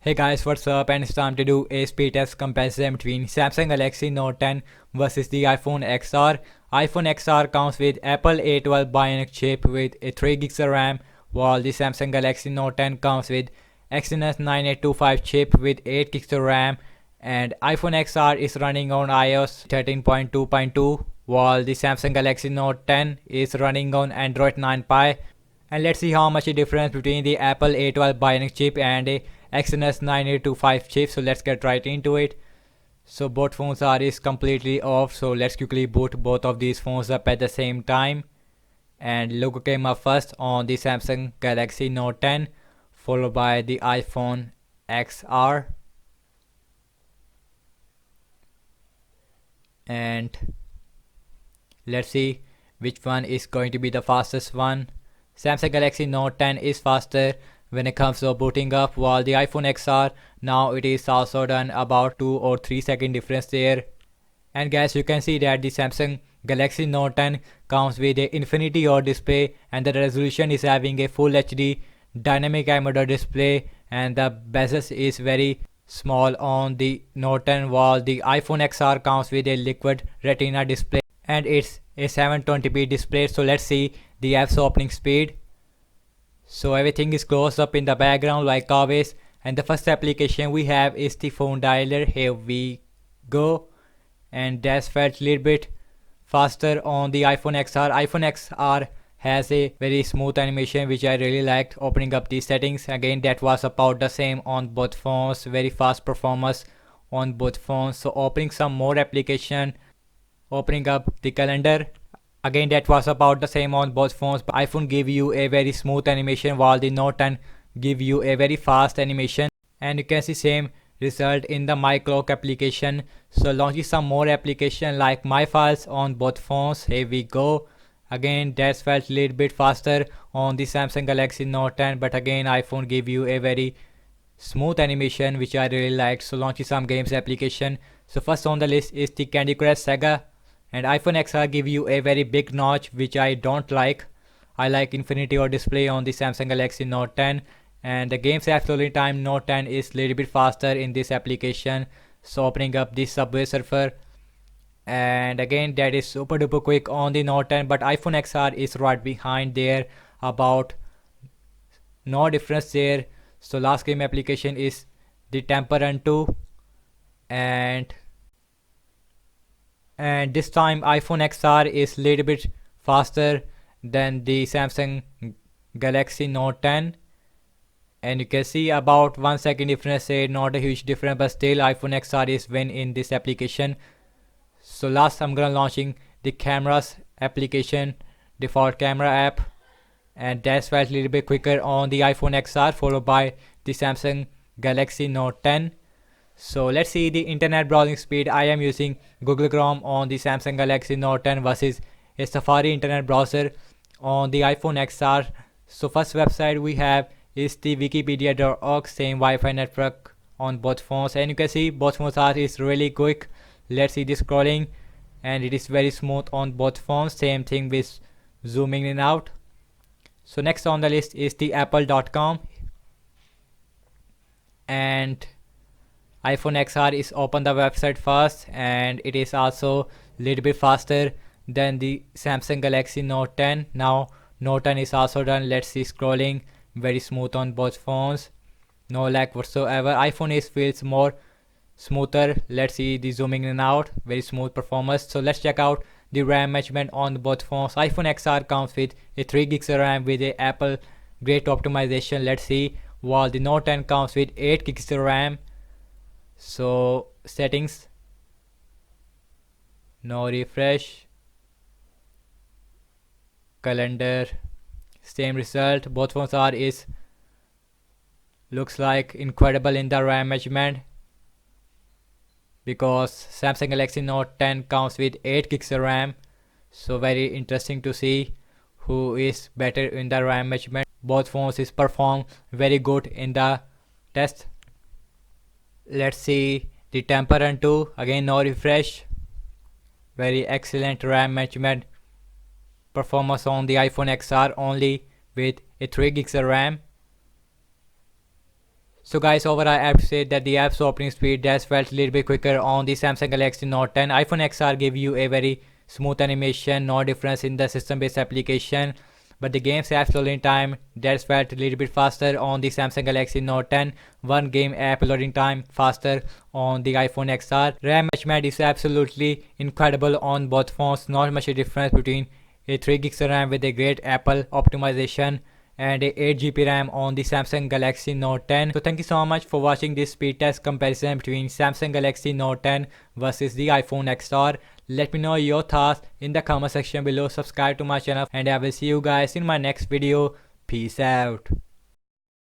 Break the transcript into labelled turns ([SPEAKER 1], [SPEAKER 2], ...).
[SPEAKER 1] Hey guys, what's up? And it's time to do a speed test comparison between Samsung Galaxy Note 10 versus the iPhone XR. iPhone XR comes with Apple A12 Bionic chip with a 3 GB of RAM, while the Samsung Galaxy Note 10 comes with Exynos 9825 chip with 8 GB of RAM, and iPhone XR is running on iOS 13.2.2, while the Samsung Galaxy Note 10 is running on Android 9 Pie. And let's see how much the difference between the Apple A12 Bionic chip and a Exynos 9825 chip. So let's get right into it. So both phones are completely off, so let's quickly boot both of these phones up at the same time. And logo came up first on the Samsung Galaxy Note 10, followed by the iPhone XR. And let's see which one is going to be the fastest one. Samsung Galaxy Note 10 is faster when it comes to booting up, while the iPhone XR, now it is also done about 2 or 3 second difference there. And guys, you can see that the Samsung Galaxy Note 10 comes with a Infinity OLED display, and the resolution is having a full HD dynamic AMOLED display, and the bezel is very small on the Note 10, while the iPhone XR comes with a liquid retina display and it's a 720p display. So let's see the app's opening speed. So everything is closed up in the background like always, and the first application we have is the phone dialer. Here we go, and that's felt a little bit faster on the iPhone XR. iPhone XR has a very smooth animation which I really liked. Opening up these settings again, that was about the same on both phones, very fast performance on both phones. So opening some more application, opening up the calendar, again that was about the same on both phones, but iPhone give you a very smooth animation while the Note 10 give you a very fast animation. And you can see same result in the My Clock application. So launching some more application like My Files on both phones. Here we go. Again that's felt a little bit faster on the Samsung Galaxy Note 10, but again iPhone give you a very smooth animation which I really liked. So launching some games application. So first on the list is the Candy Crush Saga, and iPhone XR give you a very big notch which I don't like. I like Infinity OLED display on the Samsung Galaxy Note 10, and the games app loading time Note 10 is little bit faster in this application. So opening up this Subway Surfer, and again that is super duper quick on the Note 10, but iPhone XR is right behind there, about no difference there. So last game application is the Temper Run 2, and this time iPhone XR is little bit faster than the Samsung Galaxy Note 10, and you can see about 1 second difference there, not a huge difference, but still iPhone XR is win in this application. So last I'm gonna launching the cameras application, default camera app, and that's felt a little bit quicker on the iPhone XR, followed by the Samsung Galaxy Note 10. So let's see the internet browsing speed. I am using Google Chrome on the Samsung Galaxy Note 10 versus a Safari internet browser on the iPhone XR. So first website we have is the wikipedia.org, same Wi-Fi network on both phones, and you can see both phones are is really quick. Let's see the scrolling, and it is very smooth on both phones, same thing with zooming in and out. So next on the list is the apple.com, and iPhone XR is open the website first, and it is also a little bit faster than the Samsung Galaxy Note 10. Now Note 10 is also done. Let's see scrolling, very smooth on both phones, no lag whatsoever. iPhone is feels more smoother. Let's see the zooming in and out, very smooth performance. So let's check out the RAM management on both phones. iPhone XR comes with a 3 GB of RAM with a Apple great optimization. Let's see, while the Note 10 comes with 8 GB of RAM. So settings, no refresh, calendar, same result. Both phones are is looks like incredible in the RAM management, because Samsung Galaxy Note 10 comes with 8 GB of RAM. So very interesting to see who is better in the RAM management. Both phones is perform very good in the test. Let's see the Temper Run 2, again no refresh, very excellent RAM management performance on the iPhone XR only with a 3 GB of RAM. So guys, overall I have to say that the app's opening speed does felt a little bit quicker on the Samsung Galaxy Note 10. iPhone XR give you a very smooth animation, no difference in the system based application. But the game's app loading time that's felt a little bit faster on the Samsung Galaxy Note 10. One game app loading time faster on the iPhone XR. RAM management is absolutely incredible on both phones. Not much a difference between a 3 gigs RAM with a great Apple optimization and a 8 GB RAM on the Samsung Galaxy Note 10. So thank you so much for watching this speed test comparison between Samsung Galaxy Note 10 versus the iPhone XR. Let me know your thoughts in the comment section below. Subscribe to my channel and I will see you guys in my next video. Peace out.